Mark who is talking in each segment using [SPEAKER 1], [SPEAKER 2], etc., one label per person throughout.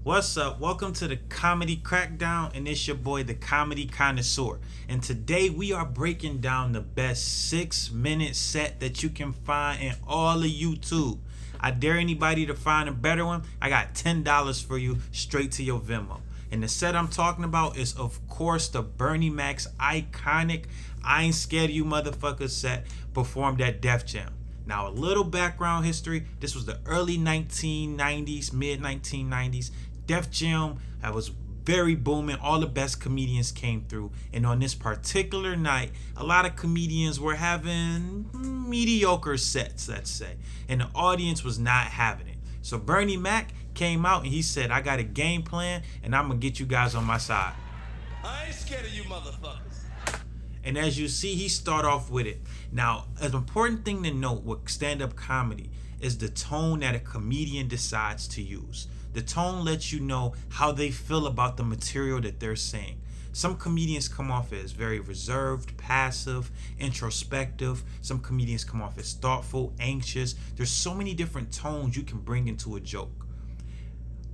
[SPEAKER 1] What's up? Welcome to the Comedy Crackdown, and it's your boy, the Comedy Connoisseur. And today we are breaking down the best 6-minute set that you can find in all of YouTube. I dare anybody to find a better one. I got $10 for you straight to your Venmo. And the set I'm talking about is, of course, the Bernie Mac's iconic I Ain't Scared of You Motherfuckers set performed at Def Jam. Now, a little background history. This was the early 1990s, mid 1990s. Def Jam was very booming. All the best comedians came through. And on this particular night, a lot of comedians were having mediocre sets, let's say. And the audience was not having it. So Bernie Mac came out and he said, I got a game plan and I'm going to get you guys on my side.
[SPEAKER 2] I ain't scared of you motherfuckers.
[SPEAKER 1] And as you see, he start off with it. Now, an important thing to note with stand-up comedy is the tone that a comedian decides to use. The tone lets you know how they feel about the material that they're saying. Some comedians come off as very reserved, passive, introspective. Some comedians come off as thoughtful, anxious. There's so many different tones you can bring into a joke.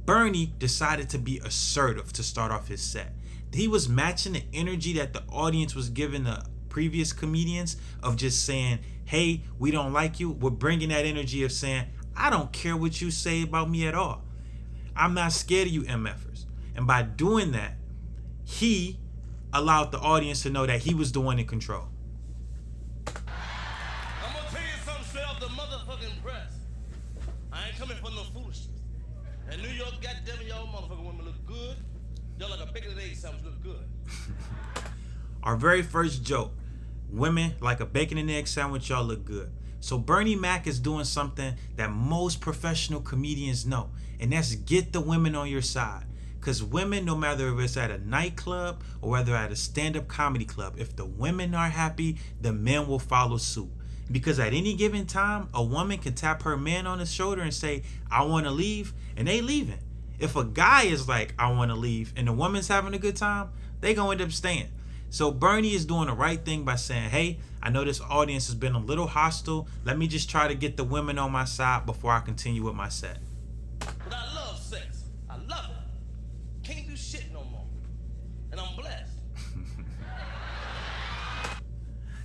[SPEAKER 1] Bernie decided to be assertive to start off his set. He was matching the energy that the audience was giving the previous comedians of just saying, hey, we don't like you. We're bringing that energy of saying, I don't care what you say about me at all. I'm not scared of you MFers. And by doing that, he allowed the audience to know that he was the one in control.
[SPEAKER 2] I'm gonna tell you something straight off the motherfucking press. I ain't coming for no foolishness. In New York, goddamn, y'all motherfucking women look good. Y'all like a bacon and egg sandwich look good.
[SPEAKER 1] Our very first joke, women like a bacon and egg sandwich, y'all look good. So Bernie Mac is doing something that most professional comedians know, and that's get the women on your side. Because women, no matter if it's at a nightclub or whether at a stand-up comedy club, if the women are happy, the men will follow suit. Because at any given time, a woman can tap her man on the shoulder and say, I want to leave, and they leaving. If a guy is like, I want to leave, and the woman's having a good time, they gonna end up staying. So Bernie is doing the right thing by saying, hey, I know this audience has been a little hostile. Let me just try to get the women on my side before I continue with my set.
[SPEAKER 2] But I love sex. I love it. Can't do shit no more. And I'm blessed.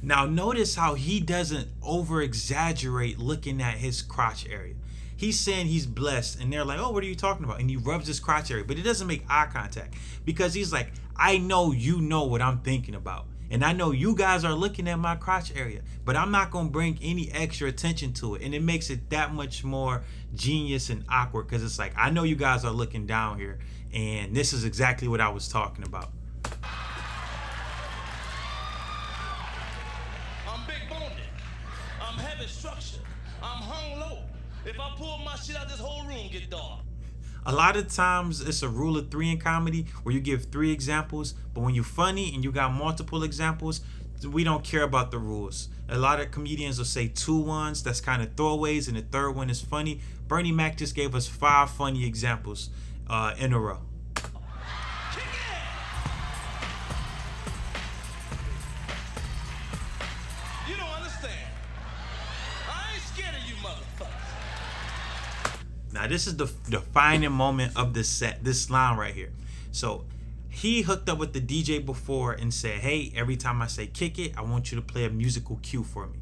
[SPEAKER 1] Now notice how he doesn't over-exaggerate looking at his crotch area. He's saying he's blessed, and they're like, oh, what are you talking about? And he rubs his crotch area, but he doesn't make eye contact because he's like, I know you know what I'm thinking about. And I know you guys are looking at my crotch area, but I'm not going to bring any extra attention to it. And it makes it that much more genius and awkward because it's like, I know you guys are looking down here, and this is exactly what I was talking about.
[SPEAKER 2] I'm big boned. I'm heavy structure. I'm hung low. If I pull my shit out, this whole room get dark.
[SPEAKER 1] A lot of times it's a rule of 3 in comedy where you give 3 examples, but when you're funny and you got multiple examples, we don't care about the rules. A lot of comedians will say 2 ones, that's kind of throwaways, and the third one is funny. Bernie Mac just gave us 5 funny examples in a row.
[SPEAKER 2] Kick it! You don't understand. I ain't scared of you motherfuckers.
[SPEAKER 1] Now this is the defining moment of this set, this line right here. So he hooked up with the DJ before and said, hey, every time I say kick it, I want you to play a musical cue for me.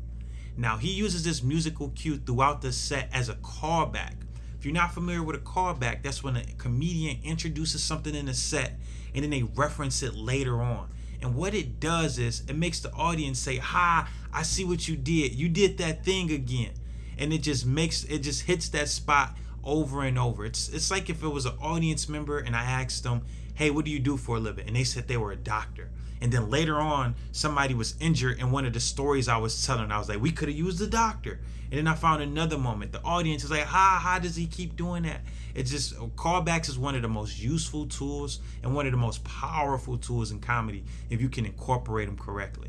[SPEAKER 1] Now he uses this musical cue throughout the set as a callback. If you're not familiar with a callback, that's when a comedian introduces something in the set and then they reference it later on. And what it does is it makes the audience say, ha, I see what you did. You did that thing again. And it just hits that spot over and over. It's like if it was an audience member and I asked them, hey, what do you do for a living? And they said they were a doctor. And then later on, somebody was injured in one of the stories I was telling. I was like, we could have used the doctor. And then I found another moment. The audience is like, how does he keep doing that? It's just, callbacks is one of the most useful tools and one of the most powerful tools in comedy if you can incorporate them correctly.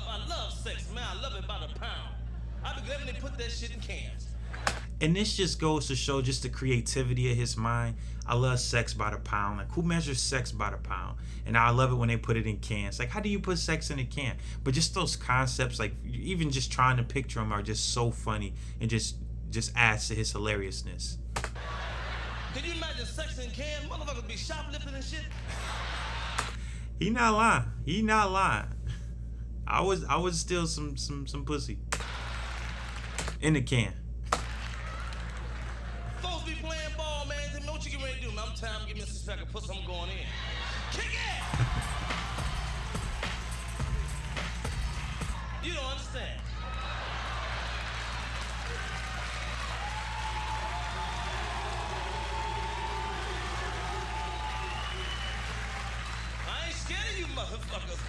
[SPEAKER 2] I love sex, man. I love it by the pound. I be glad when they put that shit in cans.
[SPEAKER 1] And this just goes to show just the creativity of his mind. I love sex by the pound. Like, who measures sex by the pound? And I love it when they put it in cans. Like, how do you put sex in a can? But just those concepts, like even just trying to picture them, are just so funny and just adds to his hilariousness.
[SPEAKER 2] Can you imagine sex in cans? Motherfuckers be shoplifting and shit.
[SPEAKER 1] He not lying. He not lying. I was still some pussy in the can.
[SPEAKER 2] Folks be playing ball, man. They know what you get ready to do, man. I'm time to give me a six-pack and put something going in. Kick it! You don't understand. I ain't scared of you motherfuckers.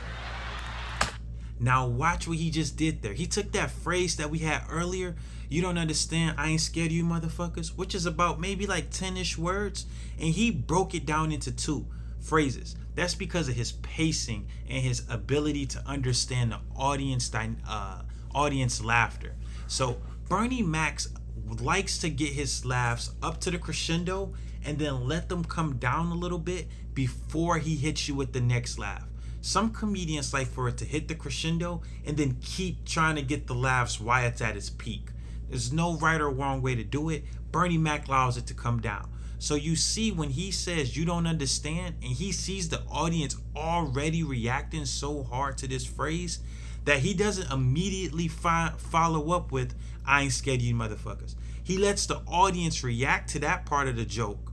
[SPEAKER 1] Now watch what he just did there. He took that phrase that we had earlier, you don't understand, I ain't scared of you motherfuckers, which is about maybe like 10-ish words, and he broke it down into 2 phrases. That's because of his pacing and his ability to understand the audience laughter. So Bernie Mac likes to get his laughs up to the crescendo and then let them come down a little bit before he hits you with the next laugh. Some comedians like for it to hit the crescendo and then keep trying to get the laughs while it's at its peak. There's no right or wrong way to do it. Bernie Mac allows it to come down. So you see when he says you don't understand and he sees the audience already reacting so hard to this phrase that he doesn't immediately follow up with, I ain't scared of you motherfuckers. He lets the audience react to that part of the joke,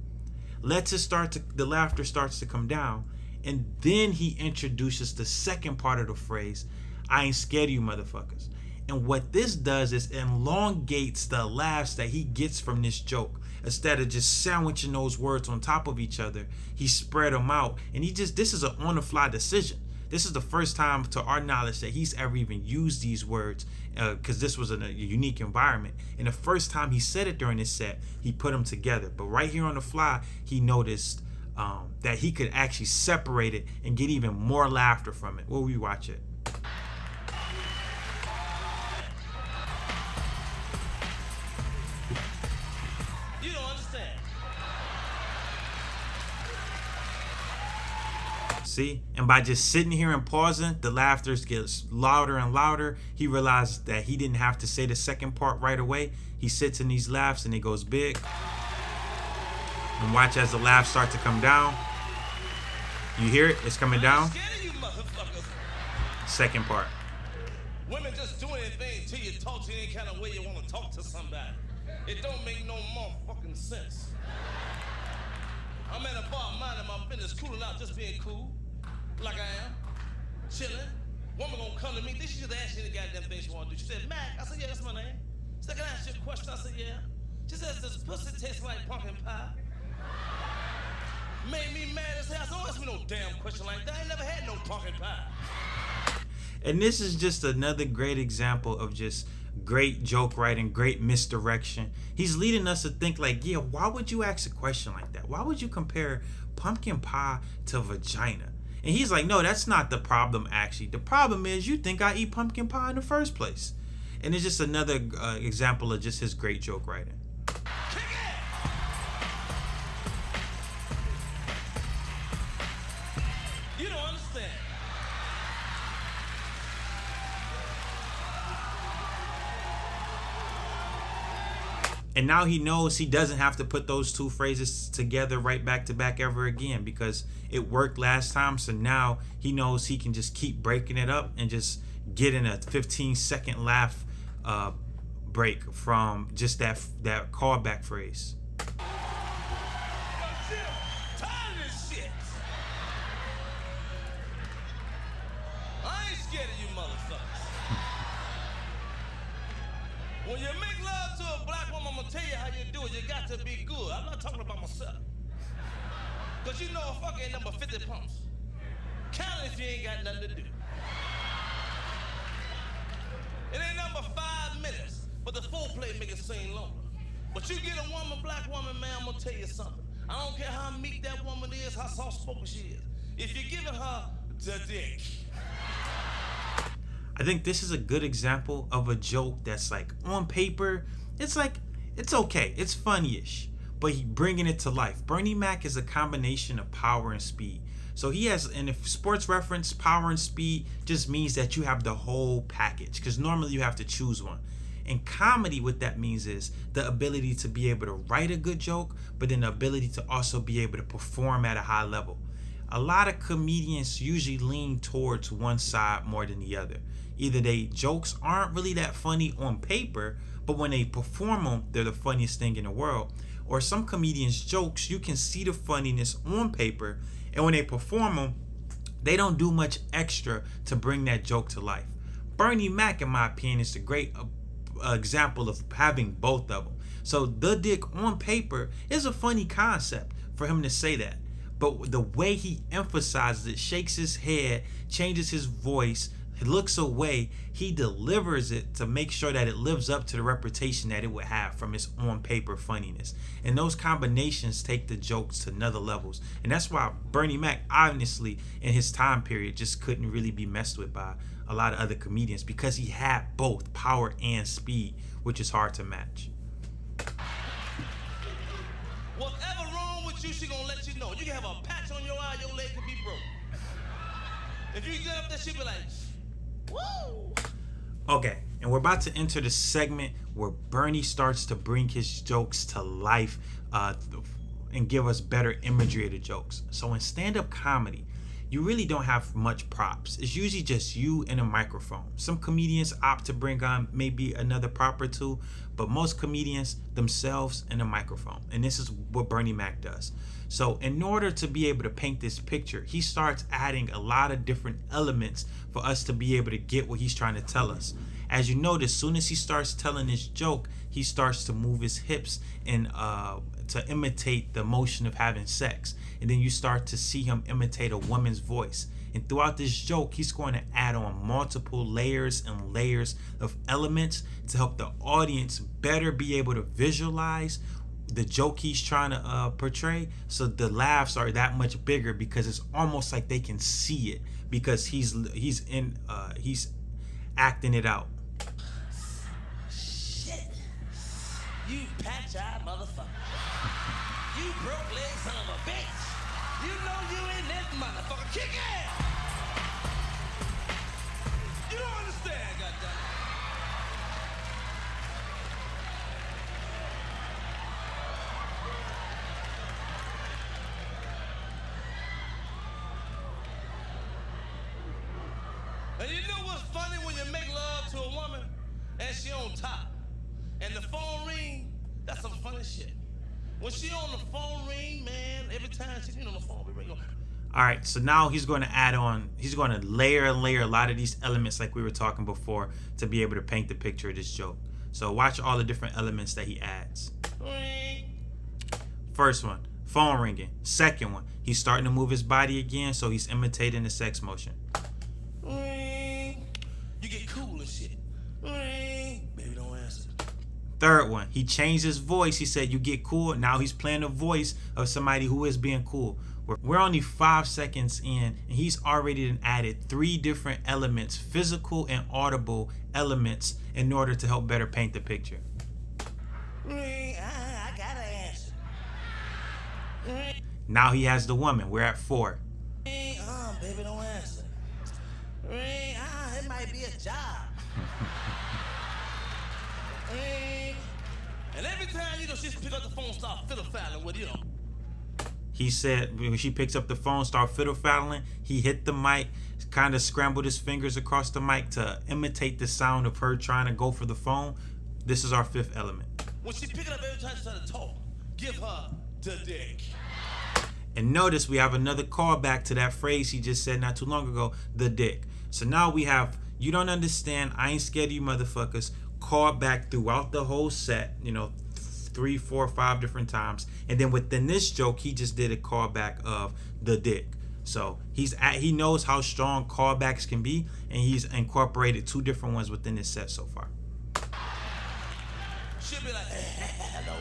[SPEAKER 1] lets it the laughter starts to come down, and then he introduces the second part of the phrase, I ain't scared of you motherfuckers. And what this does is elongates the laughs that he gets from this joke. Instead of just sandwiching those words on top of each other, he spread them out. And this is an on-the-fly decision. This is the first time, to our knowledge, that he's ever even used these words, because this was in a unique environment. And the first time he said it during his set, he put them together. But right here on the fly, he noticed that he could actually separate it and get even more laughter from it. We'll rewatch it.
[SPEAKER 2] You don't understand.
[SPEAKER 1] See? And by just sitting here and pausing, the laughter gets louder and louder. He realized that he didn't have to say the second part right away. He sits in these laughs and it goes big. And watch as the laughs start to come down. You hear it? It's coming down. Second part.
[SPEAKER 2] Women just do anything till you talk to any kind of way you want to talk to somebody. It don't make no motherfucking sense. I'm at a bar minding my business, cooling out, just being cool, like I am, chilling. Woman gonna come to me, she just asked me the goddamn thing she wanna do. She said, Mac. I said, yeah, that's my name. She said, can I ask you a question? I said, yeah. She says, does pussy taste like pumpkin pie? Made me mad as hell. I said, don't ask me no damn question like that. I ain't never had no pumpkin pie.
[SPEAKER 1] And this is just another great example of just great joke writing, great misdirection. He's leading us to think like, yeah, why would you ask a question like that? Why would you compare pumpkin pie to vagina? And he's like, no, that's not the problem actually. The problem is you think I eat pumpkin pie in the first place. And it's just another example of just his great joke writing.
[SPEAKER 2] You don't understand.
[SPEAKER 1] And now he knows he doesn't have to put those 2 phrases together right back to back ever again because it worked last time. So now he knows he can just keep breaking it up and just get in a 15-second laugh break from just that callback phrase.
[SPEAKER 2] When you make love to a black woman, I'm gonna tell you how you do it. You got to be good. I'm not talking about myself. Cause you know a fucker ain't number 50 pumps. Count it if you ain't got nothing to do. It ain't number 5 minutes, but the foreplay make it seem longer. But you get a woman, black woman, man, I'm gonna tell you something. I don't care how meek that woman is, how soft-spoken she is. If you're giving her the dick.
[SPEAKER 1] I think this is a good example of a joke that's like on paper, it's like It's okay. It's funny-ish. But he bringing it to life. Bernie Mac is a combination of power and speed. So he has, and if sports reference, power and speed just means that you have the whole package. Because normally you have to choose one. And comedy, what that means is the ability to be able to write a good joke, but then the ability to also be able to perform at a high level. A lot of comedians usually lean towards one side more than the other. Either they jokes aren't really that funny on paper, but when they perform them, they're the funniest thing in the world. Or some comedians' jokes, you can see the funniness on paper, and when they perform them, they don't do much extra to bring that joke to life. Bernie Mac, in my opinion, is a great example of having both of them. So the dick on paper is a funny concept for him to say that. But the way he emphasizes it, shakes his head, changes his voice, he looks away, he delivers it to make sure that it lives up to the reputation that it would have from its on paper funniness. And those combinations take the jokes to another levels. And that's why Bernie Mac, honestly, in his time period, just couldn't really be messed with by a lot of other comedians because he had both power and speed, which is hard to match.
[SPEAKER 2] Whatever wrong with you, she gonna let you know. You can have a patch on your eye, your leg could be broke. If you get up there, she'll be like, woo!
[SPEAKER 1] Okay, and we're about to enter the segment where Bernie starts to bring his jokes to life and give us better imagery of the jokes. So in stand-up comedy, you really don't have much props. It's usually just you and a microphone. Some comedians opt to bring on maybe another prop or two, but most comedians themselves and a microphone. And this is what Bernie Mac does. So in order to be able to paint this picture, he starts adding a lot of different elements for us to be able to get what he's trying to tell us. As you notice, as soon as he starts telling his joke, he starts to move his hips and to imitate the motion of having sex. And then you start to see him imitate a woman's voice. And throughout this joke, he's going to add on multiple layers and layers of elements to help the audience better be able to visualize the joke he's trying to portray. So the laughs are that much bigger because it's almost like they can see it because he's acting it out.
[SPEAKER 2] Shit. You patch-eyed motherfucker. You broke leg son of a bitch. You know you in this motherfucker. Kick ass! You don't understand, goddammit. And you know what's funny when you make love to a woman and she on top and the phone ring? That's some funny shit. When she on the phone ring, man, every time she's on the phone, we ring on.
[SPEAKER 1] All right, so now he's going to add on, he's going to layer and layer a lot of these elements like we were talking before to be able to paint the picture of this joke. So watch all the different elements that he adds.
[SPEAKER 2] Ring.
[SPEAKER 1] First one, phone ringing. Second one, he's starting to move his body again, so he's imitating the sex motion.
[SPEAKER 2] Ring. You get cool and shit. Ring. Baby, don't answer.
[SPEAKER 1] Third one, he changed his voice. He said, you get cool. Now he's playing the voice of somebody who is being cool. We're only 5 seconds in, and he's already added 3 different elements, physical and audible elements, in order to help better paint the picture.
[SPEAKER 2] Ring. I gotta answer. Ring.
[SPEAKER 1] Now he has the woman. We're at 4.
[SPEAKER 2] Ring. Baby, don't answer. Ring. It might be a job. Ring. And every time, you know, she pick up the phone, start fiddle-faddling with, you know.
[SPEAKER 1] He said when she picks up the phone, start fiddle-faddling, he hit the mic, kind of scrambled his fingers across the mic to imitate the sound of her trying to go for the phone. This is our 5th element.
[SPEAKER 2] When she pick it up every time she tries to talk, give her the dick.
[SPEAKER 1] And notice we have another callback to that phrase he just said not too long ago, the dick. So now we have, you don't understand, I ain't scared of you motherfuckers, called back throughout the whole set, you know, 3, 4, 5 different times. And then within this joke, he just did a callback of the dick. So he knows how strong callbacks can be, and he's incorporated 2 different ones within this set so far.
[SPEAKER 2] She'll be like, hello.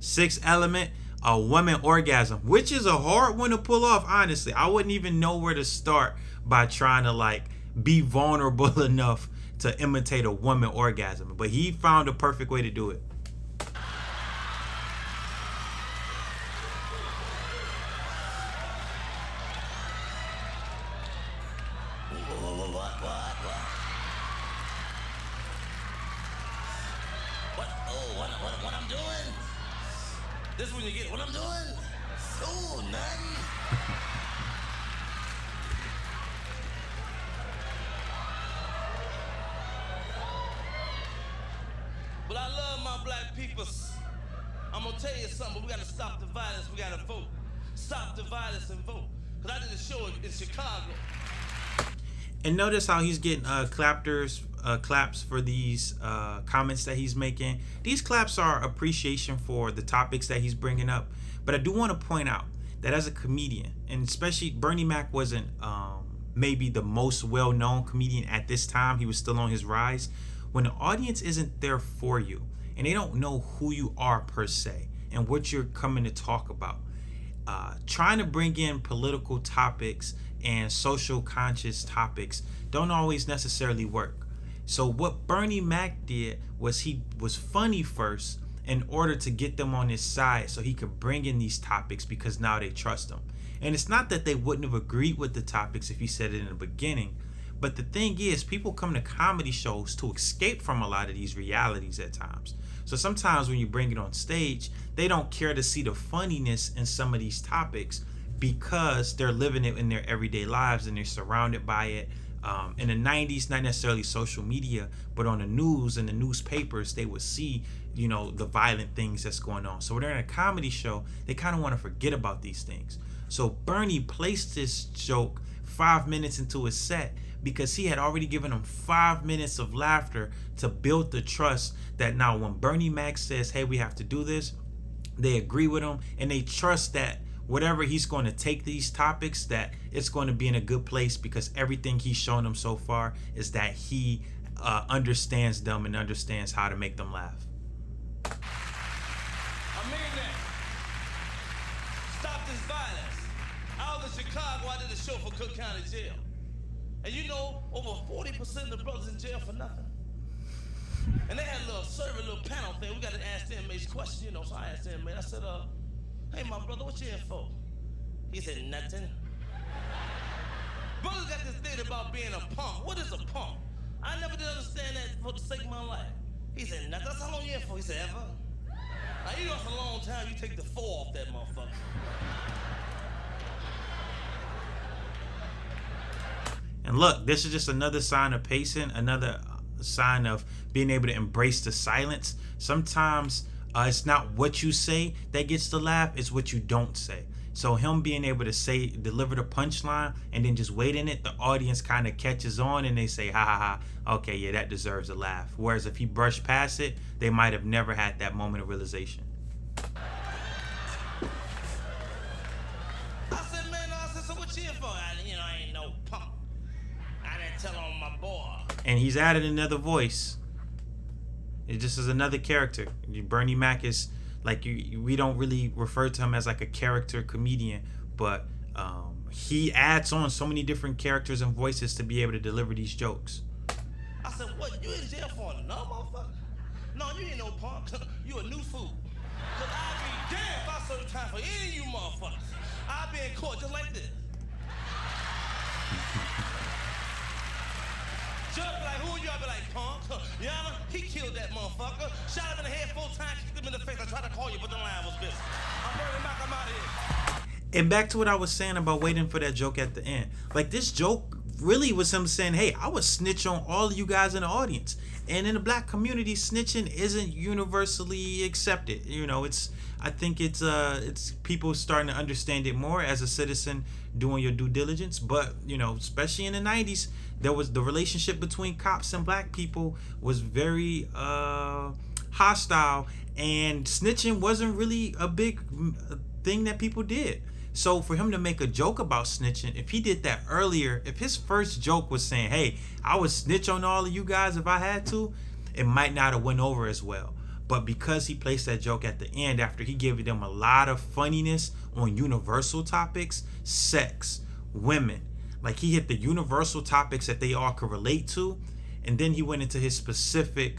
[SPEAKER 1] 6th element, a woman orgasm, which is a hard one to pull off, honestly. I wouldn't even know where to start by trying to like be vulnerable enough to imitate a woman orgasm. But he found a perfect way to do it.
[SPEAKER 2] oh, what I'm doing? This is when you get what I'm doing? Oh, nothing. But I love my black peoples. I'm gonna tell you something, but we gotta stop the violence, we gotta vote. Stop the violence and vote. Cause I did a show in Chicago.
[SPEAKER 1] And notice how he's getting claps for these comments that he's making. These claps are appreciation for the topics that he's bringing up. But I do want to point out that as a comedian, and especially Bernie Mac wasn't maybe the most well-known comedian at this time. He was still on his rise. When the audience isn't there for you, and they don't know who you are per se, and what you're coming to talk about, trying to bring in political topics and social conscious topics don't always necessarily work. So what Bernie Mac did was he was funny first in order to get them on his side so he could bring in these topics because now they trust him. And it's not that they wouldn't have agreed with the topics if he said it in the beginning, but the thing is, people come to comedy shows to escape from a lot of these realities at times. So sometimes when you bring it on stage, they don't care to see the funniness in some of these topics because they're living it in their everyday lives and they're surrounded by it. In the 90s, not necessarily social media, but on the news and the newspapers, they would see, the violent things that's going on. So when they're in a comedy show, they kind of want to forget about these things. So Bernie placed this joke 5 minutes into his set because he had already given them 5 minutes of laughter to build the trust that now when Bernie Mac says, hey, we have to do this, they agree with him and they trust that whatever he's going to take these topics, that it's going to be in a good place because everything he's shown them so far is that he understands them and understands how to make them laugh.
[SPEAKER 2] I mean that. Stop this violence. I was in Chicago, I did a show for Cook County Jail. And over 40% of the brothers in jail for nothing. And they had a little panel thing. We got to ask the inmates questions, So I asked the inmate, I said, hey, my brother, what you here for? He said, nothing. Brothers got this thing about being a punk. What is a punk? I never did understand that for the sake of my life. He said, nothing. That's how long you here for? He said, ever? Now, it's a long time. You take the 4 off that motherfucker.
[SPEAKER 1] And look, this is just another sign of pacing, another sign of being able to embrace the silence. Sometimes it's not what you say that gets the laugh, it's what you don't say. So him being able to deliver the punchline and then just wait in it, the audience kind of catches on and they say, ha ha ha, okay, yeah, that deserves a laugh. Whereas if he brushed past it, they might have never had that moment of realization.
[SPEAKER 2] I said, man, so what you here for? I ain't no punk. I didn't tell on my boy.
[SPEAKER 1] And he's added another voice. It just is another character. Bernie Mac is like we don't really refer to him as like a character comedian, but he adds on so many different characters and voices to be able to deliver these jokes.
[SPEAKER 2] I said, what, you in jail for no motherfucker? No, you ain't no punk. You a new fool. Cause I'd be damned if I serve time for any of you motherfuckers. I'd be in court just like this. Judge be like, who are you? I be like, punk. Your Honor, he killed that motherfucker. Shot him in the head 4 times, kicked him in the face. I tried to call you, but the line was busy. I'm Bernie Mac, I'm out of here.
[SPEAKER 1] And back to what I was saying about waiting for that joke at the end. Like, this joke really was him saying, hey, I would snitch on all of you guys in the audience. And in the black community, snitching isn't universally accepted. I think it's people starting to understand it more as a citizen doing your due diligence. But, especially in the 90s, there was the relationship between cops and black people was very hostile, and snitching wasn't really a big thing that people did. So for him to make a joke about snitching, if he did that earlier, if his first joke was saying, hey, I would snitch on all of you guys if I had to, it might not have went over as well. But because he placed that joke at the end after he gave them a lot of funniness on universal topics, sex, women, like he hit the universal topics that they all could relate to, and then he went into his specific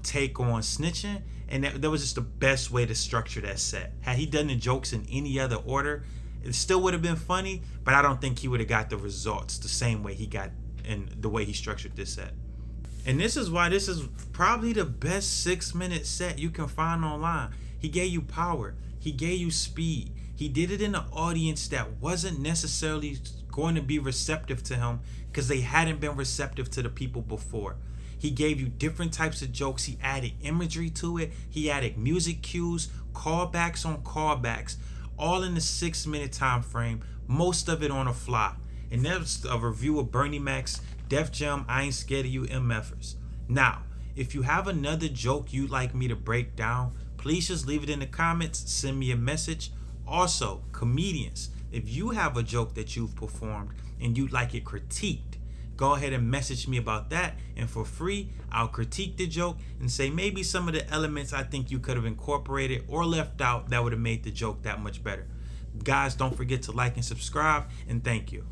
[SPEAKER 1] take on snitching, and that was just the best way to structure that set. Had he done the jokes in any other order, it still would have been funny, but I don't think he would have got the results the same way he got in the way he structured this set. And this is why this is probably the best 6-minute set you can find online. He gave you power. He gave you speed. He did it in an audience that wasn't necessarily going to be receptive to him because they hadn't been receptive to the people before. He gave you different types of jokes. He added imagery to it. He added music cues, callbacks on callbacks, all in the 6-minute time frame, most of it on a fly. And that's a review of Bernie Mac's Def Jam, I Ain't Scared of You MFers. Now, if you have another joke you'd like me to break down, please just leave it in the comments, send me a message. Also, comedians, if you have a joke that you've performed and you'd like it critiqued, go ahead and message me about that, and for free, I'll critique the joke and say maybe some of the elements I think you could have incorporated or left out that would have made the joke that much better. Guys, don't forget to like and subscribe, and thank you.